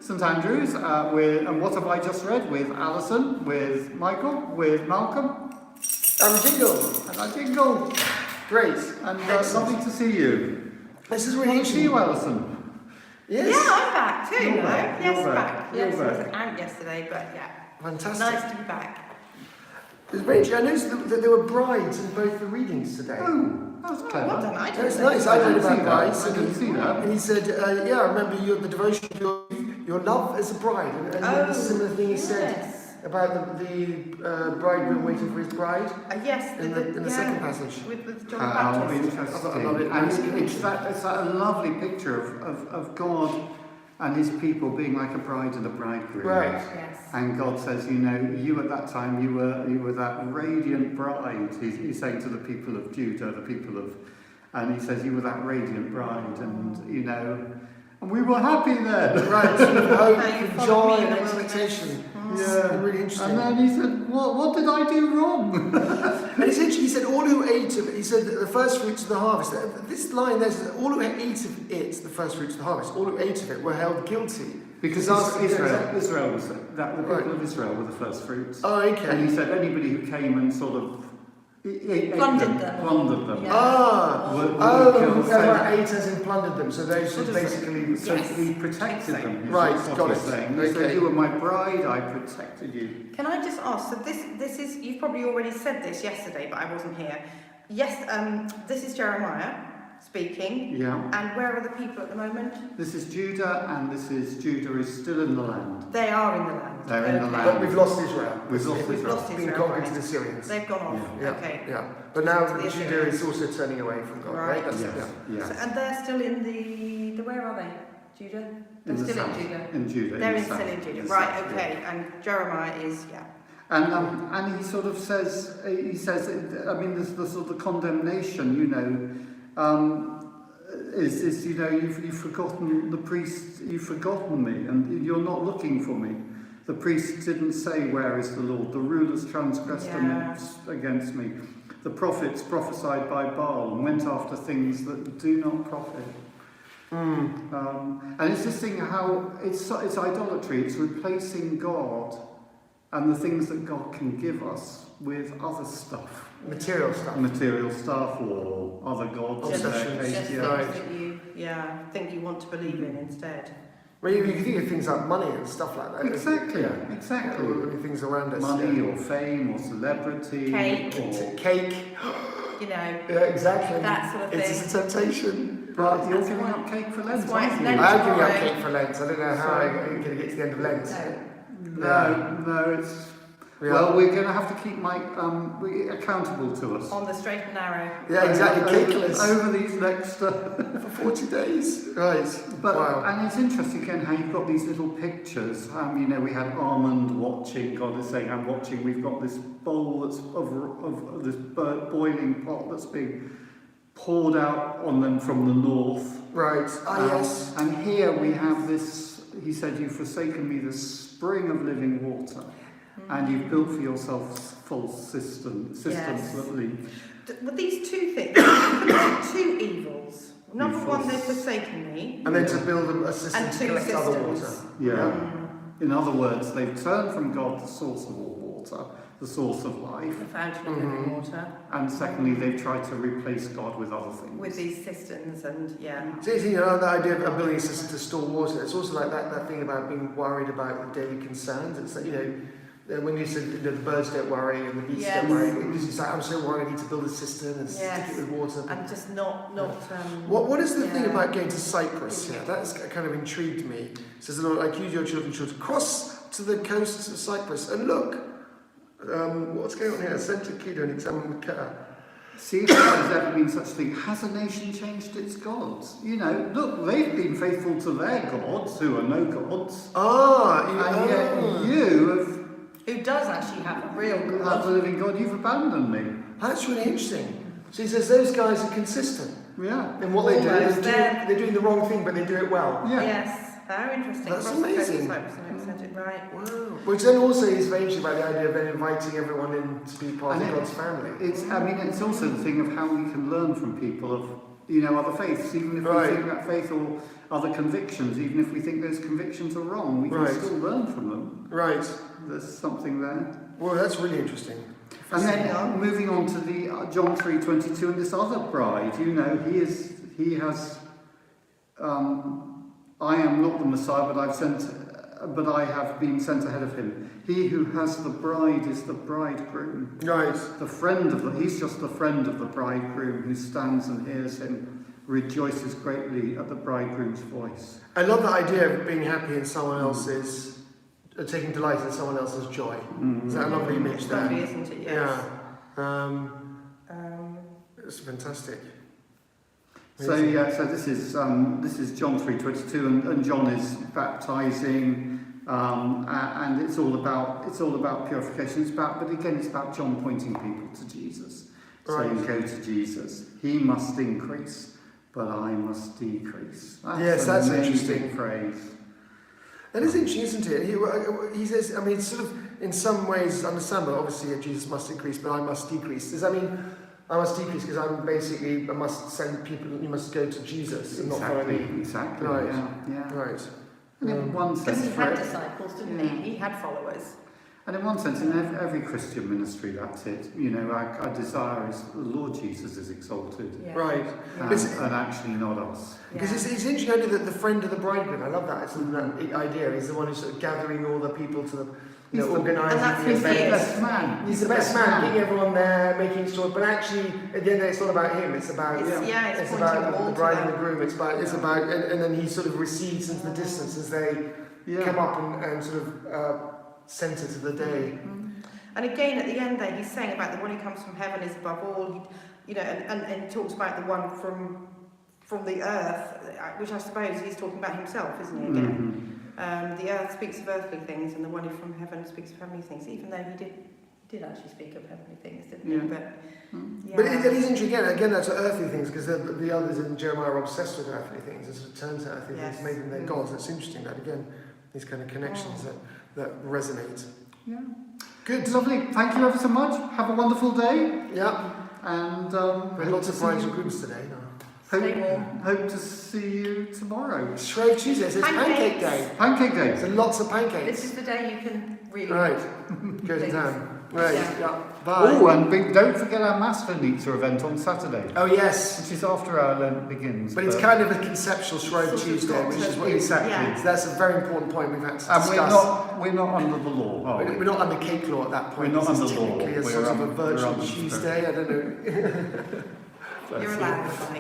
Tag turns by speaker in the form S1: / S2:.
S1: St Andrews, and what have I just read? With Alison, with Michael, with Malcolm.
S2: And Jingle.
S1: And Jingle.
S2: Great.
S1: And lovely to see you.
S2: This is really
S1: Good to see
S2: interesting.
S1: you, Alison.
S2: Yes.
S3: Yeah, I'm back too.
S1: You're
S3: No?
S1: back.
S3: Yes,
S1: You're
S3: back.
S1: back.
S3: Yes,
S1: You're
S3: I was
S1: back.
S3: out yesterday, but yeah.
S2: Fantastic.
S3: Nice to be back.
S2: It's very interesting. I noticed that there were brides in both the readings today.
S1: Oh, that's clever.
S3: Well done, I
S2: That's
S3: didn't
S2: nice.
S3: know.
S2: I read
S1: didn't see
S2: about
S1: that.
S2: brides.
S1: I didn't see that.
S2: And he said, yeah, I remember the devotion to your love as a bride. And the similar thing he said about the bridegroom waiting for his bride.
S3: Yes,
S2: in the second passage.
S3: With John
S1: How
S3: Baptist.
S1: interesting.
S2: I love it.
S1: And it's that lovely picture of God and his people being like a bride and a bridegroom.
S2: Right.
S3: Yes.
S1: And God says, you know, you at that time, you were that radiant bride. He's saying to the people of Judah, the people of, and he says, you were that radiant bride, and you know, and we were happy then.
S2: Right, so hope
S3: How you
S2: and
S3: follow
S2: joy
S3: me in
S2: and
S3: the wilderness.
S2: expectation.
S1: Yeah.
S2: Really interesting.
S1: And then he said, what did I do wrong?
S2: And essentially he said, all who ate of it, he said that the first fruits of the harvest, this line there says, all who ate of it, the first fruits of the harvest, all who ate of it were held guilty.
S1: Because Israel was that the people of Israel were the first fruits.
S2: Oh, okay.
S1: And he said anybody who came and sort of
S3: Plundered them.
S1: them.
S3: Yeah.
S2: Ate as in plundered them, so those who basically...
S1: So
S3: Yes.
S1: he protected them. is
S2: Right,
S1: what
S2: got
S1: he's
S2: it.
S1: saying. He
S2: Okay.
S1: said, you were my bride, I protected you.
S3: Can I just ask, so this is, you've probably already said this yesterday, but I wasn't here. Yes, this is Jeremiah speaking.
S1: Yeah.
S3: And where are the people at the moment?
S1: This is Judah, and Judah is still in the land.
S3: They are in the land.
S1: They're in the land.
S2: But we've lost Israel.
S1: We've lost
S3: We've
S1: Israel.
S3: lost
S2: Been
S3: Israel.
S2: conquered to
S3: Right.
S2: the Syrians.
S3: They've gone off.
S1: Yeah.
S3: Okay.
S2: Yeah. But now
S3: To the
S2: Judah
S3: Assyrians.
S2: is also turning away from God, right?
S3: Right.
S1: Yes. Yes.
S3: So, and they're still in the where are they? Judah? They're
S1: In the
S3: still
S1: south.
S3: in Judah.
S1: In Judah.
S3: They're
S1: the
S3: still
S1: south.
S3: in Judah.
S1: The
S3: Right,
S1: south,
S3: okay. And Jeremiah is, yeah.
S1: And he sort of says, I mean, there's the sort of condemnation, you know, is you know, you've forgotten the priest, you've forgotten me, and you're not looking for me. The priest didn't say, where is the Lord? The rulers transgressed against me. The prophets prophesied by Baal and went after things that do not profit. And it's this thing how it's idolatry. It's replacing God and the things that God can give us with other stuff,
S2: Material stuff.
S1: or other gods. in their
S2: Obsessions.
S1: case,
S3: Just
S1: yeah.
S3: things that you, think you want to believe in instead.
S2: Well, you can think of things like money and stuff like that.
S1: Exactly.
S2: Yeah.
S1: Exactly.
S2: Yeah, things around us.
S1: Money
S2: yeah.
S1: or fame or celebrity
S3: Cake.
S1: or
S2: Cake.
S3: You know,
S2: Yeah, exactly.
S3: that sort of thing.
S2: It's a temptation.
S1: But you're
S3: That's
S1: giving
S3: why-
S1: up cake for Lent,
S3: that's why it's
S1: aren't you?
S3: Lent.
S2: I am giving up
S3: Tomorrow.
S2: cake for Lent. I don't know how I'm going to get to the end of Lent.
S1: No, it's...
S2: Yeah.
S1: Well, we're going to have to keep Mike accountable to us.
S3: on the straight and narrow.
S2: Yeah, exactly.
S1: Over,
S2: Cakeless.
S1: over these next...
S2: For 40 days. Right.
S1: But
S2: wow.
S1: and it's interesting again how you've got these little pictures. You know, we had Armand watching. God is saying, "I'm watching." We've got this bowl that's of this boiling pot that's being poured out on them from the north.
S2: Right. Yes.
S1: And here we have this. He said, "You've forsaken me, the spring of living water, and you've built for yourselves false systems
S3: Yes.
S1: that leak."
S3: With these two things, two evils. Number one, they've forsaken me.
S2: And then to build a system
S3: And
S2: to
S3: two
S2: collect other water.
S3: systems.
S1: Yeah. In other words, they've turned from God, the source of all water, the source of life.
S3: The fountain of living water.
S1: And secondly, they've tried to replace God with other things.
S3: With these cisterns and,
S2: So you know, the idea of building a system to store water, it's also like that thing about being worried about the daily concerns. It's like, you know, when you said the birds don't worry and the beasts
S3: Yes.
S2: don't worry, it's just like, I'm so worried I need to build a cistern and
S3: Yes.
S2: stick it with water.
S3: And just not
S2: What is the thing
S3: yeah.
S2: about going to Cyprus? Yeah, that's kind of intrigued me. It says, Lord, I accuse your children should cross to the coasts of Cyprus and look. What's going on here? Send to Kido and examine the car.
S1: See if there's ever been such a thing. Has a nation changed its gods? You know, look, they've been faithful to their gods, who are no gods. And yet you have
S3: who does actually have a real
S1: have
S3: God.
S1: the living God, you've abandoned me.
S2: That's really interesting. So he says those guys are consistent
S1: Yeah.
S2: in what they do.
S3: Almost.
S2: They're doing the wrong thing, but they do it well.
S1: Yeah.
S3: Yes, very interesting.
S2: That's
S3: Cross the coast of
S2: amazing.
S3: Cyprus and represent it right.
S2: Wow. Which then also is very interesting about the idea of then inviting everyone in to be part
S1: And
S2: of
S1: it-
S2: God's family.
S1: It's also the thing of how we can learn from people of other faiths, even if
S2: Right.
S1: we think that faith or other convictions, even if we think those convictions are wrong, we can
S2: Right.
S1: still learn from them.
S2: Right.
S1: There's something there.
S2: Well, that's really interesting.
S1: And then
S3: Yeah.
S1: moving on to the John 3:22 and this other bride, he has, I am not the Messiah, but I have been sent ahead of him. He who has the bride is the bridegroom.
S2: Right.
S1: He's just the friend of the bridegroom who stands and hears him, rejoices greatly at the bridegroom's voice.
S2: I love the idea of being happy in someone else's, taking delight in someone else's joy.
S1: Mm.
S2: Is that a lovely image
S3: It's
S2: there?
S3: lovely, isn't it? Yes.
S2: Yeah. It's fantastic.
S1: So this is John 3:22, and John is baptizing, and it's all about purification. But again, it's about John pointing people to Jesus, saying,
S2: Right.
S1: "Go to Jesus. He must increase, but I must decrease."
S2: Yes, that's
S1: an amazing
S2: interesting.
S1: phrase.
S2: That is interesting, isn't it? He says, I mean, it's sort of in some ways understandable. Obviously, Jesus must increase, but I must decrease. Does that mean I must decrease because I must send people, you must go to Jesus and not follow me?
S1: Exactly.
S2: Right.
S1: Yeah.
S2: Right.
S1: And in one
S3: Because
S1: sense,
S3: he had disciples, didn't he? He had followers.
S1: And in one sense, in every Christian ministry, that's it. Our desire is the Lord Jesus is exalted,
S3: Yeah.
S2: Right.
S1: and,
S2: It's-
S1: and actually not us.
S2: Because it's interesting idea that the friend of the bridegroom, I love that. It's that idea. He's the one who's sort of gathering all the people to the,
S1: He's the-
S2: organising
S3: and that's
S2: the
S3: who
S1: He's
S3: he
S1: the
S2: event.
S3: is.
S1: best man.
S2: He's the best man, getting everyone there, making sure. But actually, at the end of the day, it's not about him. It's about
S3: It's
S2: it's
S3: pointing
S2: about
S3: all
S2: the
S3: to
S2: bride and
S3: them.
S2: the groom. It's about, and then he sort of recedes into the distance as they come up and sort of centre to the day.
S3: And again, at the end there, he's saying about the one who comes from heaven is above all, and he talks about the one from the earth, which I suppose he's talking about himself, isn't he, again? The earth speaks of earthly things, and the one who from heaven speaks of heavenly things, even though he did actually speak of heavenly things, didn't he?
S1: Yeah.
S3: But, yeah.
S2: But it is interesting again that's earthly things because the others in Jeremiah are obsessed with earthly things and sort of turn to earthly
S3: Yes.
S2: things, made them their gods. It's interesting that again these kind of connections that resonate.
S1: Yeah.
S2: Good.
S1: Lovely. Thank you ever so much. Have a wonderful day.
S2: Yeah.
S1: And
S2: We had lots of brides and grooms today. No.
S3: Stay warm.
S1: hope to see you tomorrow.
S2: Shrove Tuesday. It's Pancake
S3: Pancakes.
S2: Day.
S1: Pancake Day.
S2: So lots of
S3: This
S2: pancakes.
S3: is the day you can really...
S2: Right. Go to
S3: Things.
S2: town. Right.
S3: Yeah.
S2: Yeah. Bye.
S1: Oh, and don't forget our Maslenitzer event on Saturday,
S2: Oh yes.
S1: which is after our Lent begins.
S2: But it's kind of a conceptual Shrove
S3: Sort of
S2: Tuesday,
S3: got
S2: which
S3: to
S2: is what
S3: be-
S1: exactly.
S3: yeah.
S2: So that's a very important point we've had to
S1: And
S2: discuss.
S1: we're not under the law, are we?
S2: We're not under cake law at that point.
S1: We're not
S2: This is
S1: under law.
S2: technically a
S1: We're
S2: sort of a
S1: under- we're
S2: virtual
S1: under
S2: Tuesday. I don't know.
S3: You're allowed, I think.